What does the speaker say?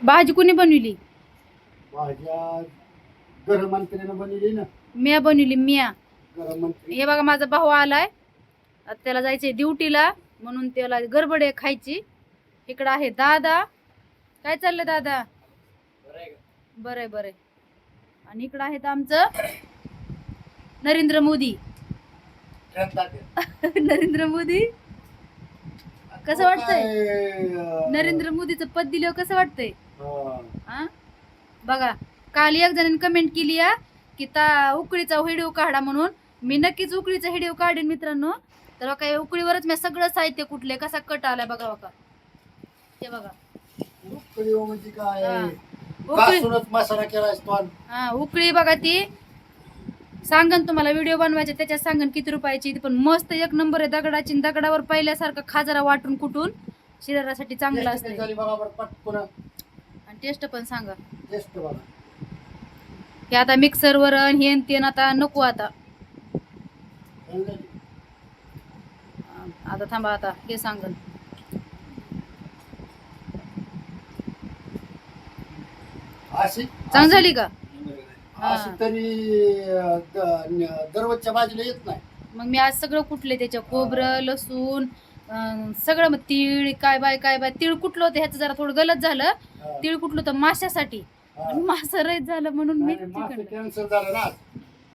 भाजी कोणी बनविली? भाज्या गृहमंत्र्यानं बनवली ना. म्या बनवली, म्या. गृहमंत्री हे बघा माझा भाऊ आलाय, आता त्याला जायचंय ड्युटीला, म्हणून त्याला गडबड आहे खायची. इकडं आहे दादा. काय चाललंय दादा? बरंय बरंय. आणि इकडं आहेत आमचं नरेंद्र मोदी. नरेंद्र मोदी कसं वाटतंय? नरेंद्र मोदीचं पद दिल्यावर कसं वाटतंय? हा बघा, काल एक जणांनी कमेंट केली की उकळीचा व्हिडिओ काढा म्हणून. मी नक्कीच उकळीचा व्हिडिओ काढेन मित्रांनो. तर काय उकळीवरच मी सगळं साहित्य कुठले कसा कट आलाय बघा बघा. हे बघा उकळी म्हणजे काय? उकळी. कासूनच मसाला केलाय तो. हा उकळी बघा, ती सांगन तुम्हाला व्हिडिओ बनवायचे त्याच्यात सांगन किती रुपयाची. पण मस्त एक नंबर आहे. दगडाची दगडावर पहिल्यासारखं खाजरा वाटून कुठून शरीरासाठी चांगलं असतं. आणि टेस्ट पण सांगा. टेस्ट बघा. हे आता मिक्सरवर हे तेन आता नको. आता आता थांबा, आता हे सांगन. चांग झाली का? अशी तरी दररोजच्या भाजीला येत नाही. मग मी आज सगळं कुठले त्याच्या खोबरं लसूण सगळं, मग तीळ काय बाय तीळ कुठलं होतं ह्याचं जरा थोडं गलत झालं. तीळ कुठलं होतं माशासाठी, मासा रहित झालं म्हणून मी कॅन्सर झालं ना.